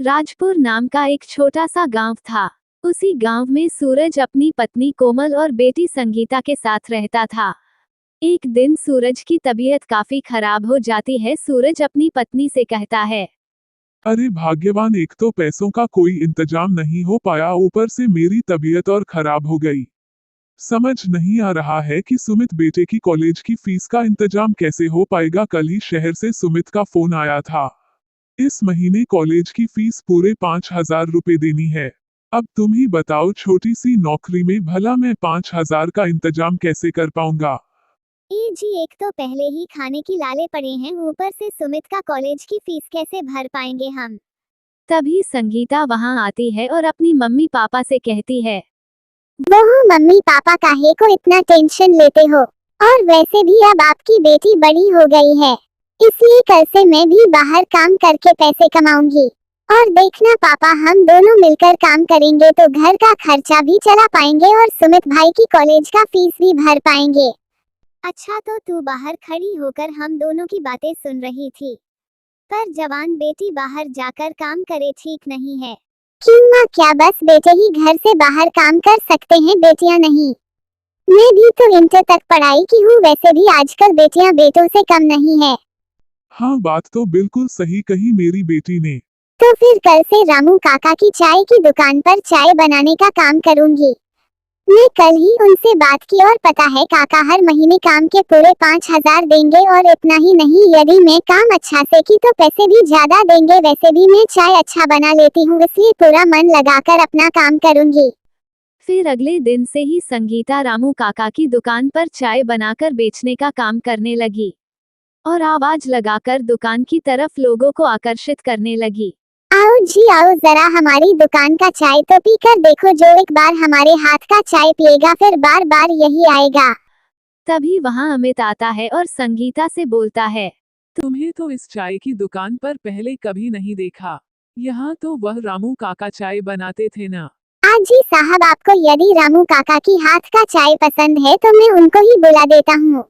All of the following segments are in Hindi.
राजपुर नाम का एक छोटा सा गांव था। उसी गांव में सूरज अपनी पत्नी कोमल और बेटी संगीता के साथ रहता था। एक दिन सूरज की तबीयत काफी खराब हो जाती है। सूरज अपनी पत्नी से कहता है, अरे भाग्यवान, एक तो पैसों का कोई इंतजाम नहीं हो पाया, ऊपर से मेरी तबीयत और खराब हो गई। समझ नहीं आ रहा है कि सुमित बेटे की कॉलेज की फीस का इंतजाम कैसे हो पाएगा। कल ही शहर से सुमित का फोन आया था। इस महीने कॉलेज की फीस पूरे 5,000 रुपए देनी है। अब तुम ही बताओ, छोटी सी नौकरी में भला मैं 5,000 का इंतजाम कैसे कर पाऊंगा। जी, एक तो पहले ही खाने की लाले पड़े हैं, ऊपर से सुमित का कॉलेज की फीस कैसे भर पाएंगे हम। तभी संगीता वहां आती है और अपनी मम्मी पापा से कहती है, वो मम्मी पापा काहे को इतना टेंशन लेते हो, और वैसे भी अब आपकी बेटी बड़ी हो गई है, इसलिए कल से मैं भी बाहर काम करके पैसे कमाऊंगी। और देखना पापा, हम दोनों मिलकर काम करेंगे तो घर का खर्चा भी चला पाएंगे और सुमित भाई की कॉलेज का फीस भी भर पाएंगे। अच्छा, तो तू बाहर खड़ी होकर हम दोनों की बातें सुन रही थी, पर जवान बेटी बाहर जाकर काम करे ठीक नहीं है। क्यों माँ, क्या बस बेटे ही घर से बाहर काम कर सकते हैं, बेटियां नहीं? मैं भी तो इंटर तक पढ़ाई की हूँ, वैसे भी आजकल बेटियां बेटों से कम नहीं है। हाँ, बात तो बिल्कुल सही कही मेरी बेटी ने। तो फिर कल से रामू काका की चाय की दुकान पर चाय बनाने का काम करूंगी। मैं कल ही उनसे बात की और पता है काका हर महीने काम के पूरे 5,000 देंगे, और इतना ही नहीं, यदि मैं काम अच्छा से की तो पैसे भी ज्यादा देंगे। वैसे भी मैं चाय अच्छा बना लेती हूँ, इसलिए पूरा मन लगाकर अपना काम करूंगी। फिर अगले दिन से ही संगीता रामू काका की दुकान पर चाय बनाकर बेचने का काम करने लगी और आवाज लगाकर दुकान की तरफ लोगों को आकर्षित करने लगी। आओ जी आओ, जरा हमारी दुकान का चाय तो पी कर देखो, जो एक बार हमारे हाथ का चाय पिएगा फिर बार बार यही आएगा। तभी वहां अमित आता है और संगीता से बोलता है, तुम्हें तो इस चाय की दुकान पर पहले कभी नहीं देखा। यहाँ तो वह रामू काका चाय बनाते थे ना। आज जी साहब, आपको यदि रामू काका की हाथ का चाय पसंद है तो मैं उनको ही बुला देता हूँ।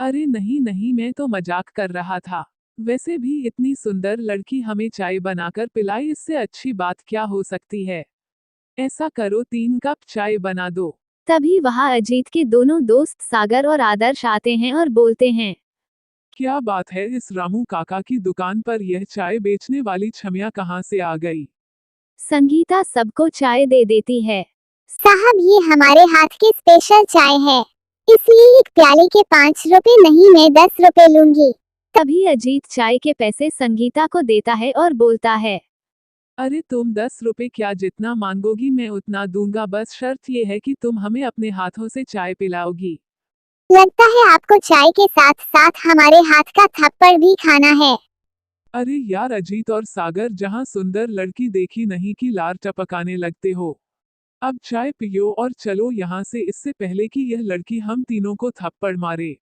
अरे नहीं नहीं, मैं तो मजाक कर रहा था। वैसे भी इतनी सुंदर लड़की हमें चाय बनाकर पिलाई, इससे अच्छी बात क्या हो सकती है। ऐसा करो, 3 कप चाय बना दो। तभी वहां अजीत के दोनों दोस्त सागर और आदर्श आते हैं और बोलते हैं, क्या बात है, इस रामू काका की दुकान पर यह चाय बेचने वाली छमिया कहाँ से आ गई। संगीता सबको चाय दे देती है। साहब, ये हमारे हाथ की स्पेशल चाय है, इसलिए एक प्याले के 5 रुपए नहीं, मैं 10 रुपए लूंगी। तभी अजीत चाय के पैसे संगीता को देता है और बोलता है, अरे तुम 10 रुपए क्या, जितना मांगोगी मैं उतना दूंगा, बस शर्त ये है कि तुम हमें अपने हाथों से चाय पिलाओगी। लगता है आपको चाय के साथ साथ हमारे हाथ का थप्पड़ भी खाना है। अरे यार अजीत और सागर, जहाँ सुंदर लड़की देखी नहीं कि लार टपकाने लगते हो। अब चाय पियो और चलो यहाँ से, इससे पहले कि यह लड़की हम तीनों को थप्पड़ मारे।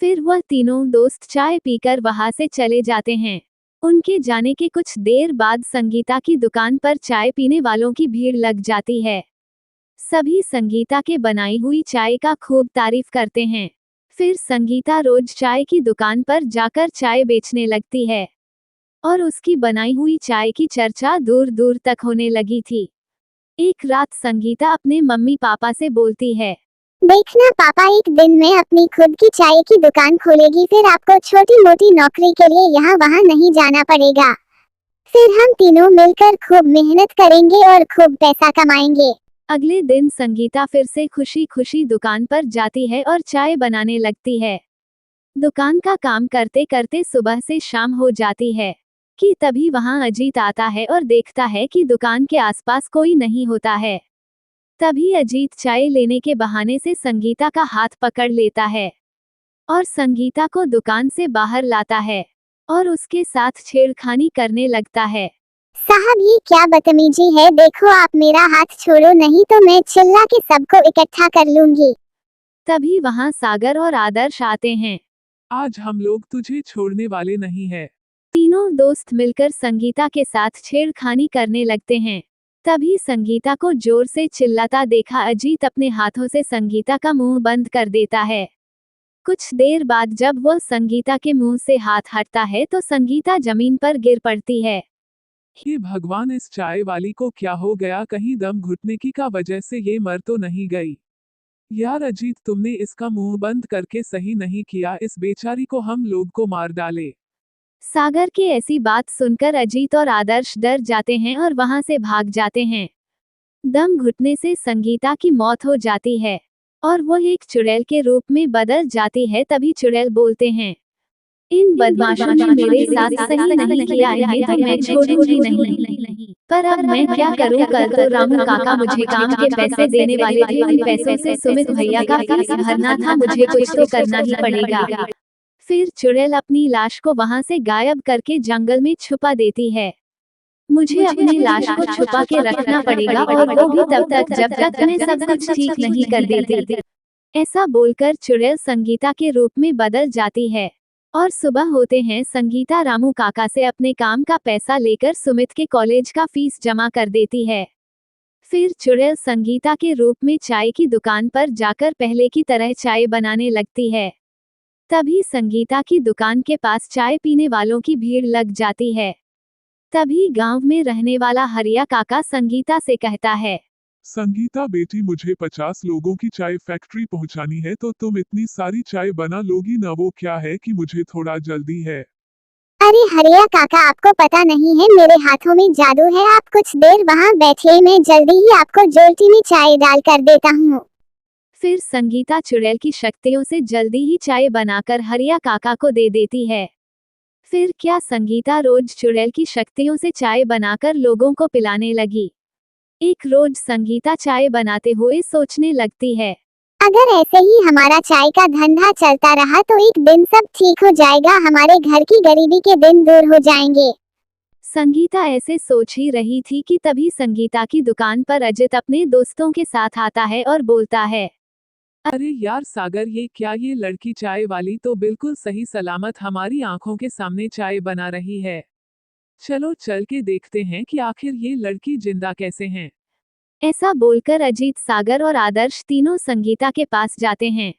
फिर वह तीनों दोस्त चाय पीकर वहां से चले जाते हैं। उनके जाने के कुछ देर बाद संगीता की दुकान पर चाय पीने वालों की भीड़ लग जाती है। सभी संगीता के बनाई हुई चाय का खूब तारीफ करते हैं। फिर संगीता रोज चाय की दुकान पर जाकर चाय बेचने लगती है और उसकी बनाई हुई चाय की चर्चा दूर दूर तक होने लगी थी। एक रात संगीता अपने मम्मी पापा से बोलती है, देखना पापा, एक दिन में अपनी खुद की चाय की दुकान खोलेगी, फिर आपको छोटी मोटी नौकरी के लिए यहाँ वहाँ नहीं जाना पड़ेगा। फिर हम तीनों मिलकर खूब मेहनत करेंगे और खूब पैसा कमाएंगे। अगले दिन संगीता फिर से खुशी खुशी दुकान पर जाती है और चाय बनाने लगती है। दुकान का काम करते करते सुबह से शाम हो जाती है कि तभी वहां अजीत आता है और देखता है कि दुकान के आसपास कोई नहीं होता है। तभी अजीत चाय लेने के बहाने से संगीता का हाथ पकड़ लेता है और संगीता को दुकान से बाहर लाता है और उसके साथ छेड़खानी करने लगता है। साहब, ये क्या बदतमीजी है, देखो आप मेरा हाथ छोड़ो, नहीं तो मैं चिल्ला के सबको इकट्ठा कर लूंगी। तभी वहां सागर और आदर्श आते हैं। आज हम लोग तुझे छोड़ने वाले नहीं है। तीनों दोस्त मिलकर संगीता के साथ छेड़खानी करने लगते हैं। तभी संगीता को जोर से चिल्लाता देखा अजीत अपने हाथों से संगीता का मुंह बंद कर देता है। कुछ देर बाद जब वह संगीता के मुंह से हाथ हटता है तो संगीता जमीन पर गिर पड़ती है। हे भगवान, इस चाय वाली को क्या हो गया, कहीं दम घुटने की का वजह से ये मर तो नहीं गई। यार अजीत, तुमने इसका मुंह बंद करके सही नहीं किया, इस बेचारी को हम लोग को मार डाले। सागर की ऐसी बात सुनकर अजीत और आदर्श डर जाते हैं और वहां से भाग जाते हैं। दम घुटने से संगीता की मौत हो जाती है और वो एक चुड़ैल के रूप में बदल जाती है। तभी चुड़ैल बोलते हैं, इन बदमाशों ने मेरे साथ सही नहीं किया है तो मैं छोड़ूंगी नहीं। पर अब मैं क्या करूं, कल तो रामू काका मुझे काम के पैसे देने वाले थे, उन पैसों से सुमित भैया का फीस भरना था, मुझे कुछ तो करना ही पड़ेगा। फिर चुड़ैल अपनी लाश को वहां से गायब करके जंगल में छुपा देती है। मुझे अपनी लाश को छुपा के रखना पड़ेगा और वो भी तब तक जब तक मैं सब कुछ ठीक नहीं कर देती। ऐसा बोलकर चुड़ैल संगीता के रूप में बदल जाती है और सुबह होते हैं संगीता रामू काका से अपने काम का पैसा लेकर सुमित के कॉलेज का फीस जमा कर देती है। फिर चुड़ैल संगीता के रूप में चाय की दुकान पर जाकर पहले की तरह चाय बनाने लगती है। तभी संगीता की दुकान के पास चाय पीने वालों की भीड़ लग जाती है। तभी गांव में रहने वाला हरिया काका संगीता से कहता है, संगीता बेटी, मुझे 50 लोगों की चाय फैक्ट्री पहुंचानी है, तो तुम इतनी सारी चाय बना लोगी ना? वो क्या है कि मुझे थोड़ा जल्दी है। अरे हरिया काका, आपको पता नहीं है मेरे हाथों में जादू है, आप कुछ देर वहाँ बैठिए, मैं जल्दी ही आपको जोल्टी में चाय डाल कर देता हूँ। फिर संगीता चुड़ैल की शक्तियों से जल्दी ही चाय बनाकर हरिया काका को दे देती है। फिर क्या संगीता रोज चुड़ैल की शक्तियों से चाय बनाकर लोगों को पिलाने लगी। एक रोज संगीता चाय बनाते हुए सोचने लगती है, अगर ऐसे ही हमारा चाय का धंधा चलता रहा तो एक दिन सब ठीक हो जाएगा, हमारे घर की गरीबी के दिन दूर हो जाएंगे। संगीता ऐसे सोच ही रही थी कि तभी संगीता की दुकान पर अजित अपने दोस्तों के साथ आता है और बोलता है, अरे यार सागर, ये क्या, ये लड़की चाय वाली तो बिल्कुल सही सलामत हमारी आंखों के सामने चाय बना रही है। चलो चल के देखते हैं कि आखिर ये लड़की जिंदा कैसे हैं। ऐसा बोलकर अजीत, सागर और आदर्श तीनों संगीता के पास जाते हैं।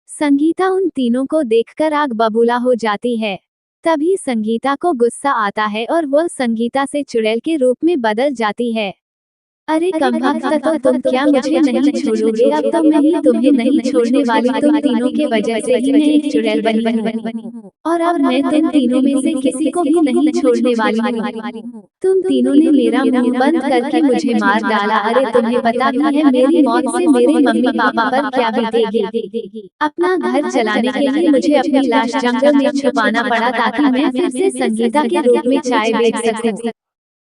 संगीता उन तीनों को देखकर आग बबूला हो जाती है। तभी संगीता को गुस्सा आता है और वह संगीता से चुड़ैल के रूप में बदल जाती है। अरे कमबख्त, तो तुम क्या मुझे नहीं छोड़ोगे? अब तो मैं ही तुम्हें नहीं छोड़ने वाली, तुम तीनों के वजह से ही मैं एक चुड़ैल बनी हूँ और अब मैं तुम तीनों में से किसी को भी नहीं छोड़ने वाली हूँ। तुम तीनों ने मेरा मुंह बंद करके मुझे मार डाला। अरे तुम्हें पता भी है मेरी मौत से मेरे मम्मी पापा पर क्या बीतेगी? अपना घर चलाने के लिए मुझे अपनी लाश जंगल में छुपाना पड़ा ताकि मैं फिर से संगीता के रूप में चाय बेच सकूं।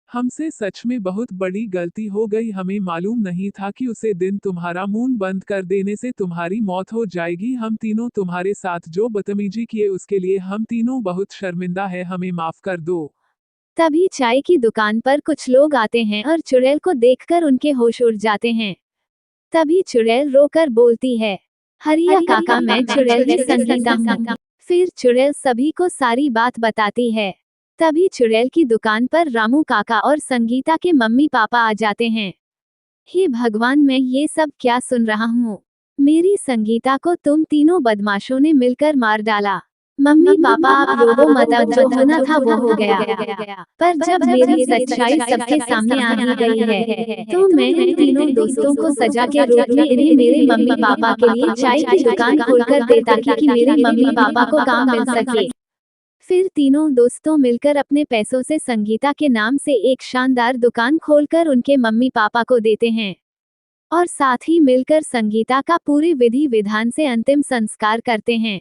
हमसे सच में बहुत बड़ी गलती हो गई, हमें मालूम नहीं था कि उसे दिन तुम्हारा मुंह बंद कर देने से तुम्हारी मौत हो जाएगी। हम तीनों तुम्हारे साथ जो बदतमीजी किए उसके लिए हम तीनों बहुत शर्मिंदा है, हमें माफ कर दो। तभी चाय की दुकान पर कुछ लोग आते हैं और चुड़ैल को देखकर उनके होश उड़ जाते हैं। तभी चुड़ैल रोकर बोलती है, हरिया काका, मैं चुड़ैल की संगीता हूँ। फिर चुड़ैल सभी को सारी बात बताती है। तभी चुड़ैल की दुकान पर रामू काका और संगीता के मम्मी पापा आ जाते हैं। हे भगवान, मैं ये सब क्या सुन रहा हूँ? मेरी संगीता को तुम तीनों बदमाशों ने मिलकर मार डाला। मम्मी पापा आप रोवो मत, अब जो होना था वो हो गया। पर जब मेरी सच्चाई सबके सामने आ ही गई है तो मैं इन तीनों दोस्तों को सजा के रूप में इन्हें मेरे मम्मी पापा के लिए चाय की दुकान खोलकर दे ताकि कि मेरे मम्मी पापा को काम मिल सके। फिर तीनों दोस्तों मिलकर अपने पैसों से संगीता के नाम से एक शानदार दुकान खोलकर उनके मम्मी पापा को देते हैं और साथ ही मिलकर संगीता का पूरी विधि विधान से अंतिम संस्कार करते हैं।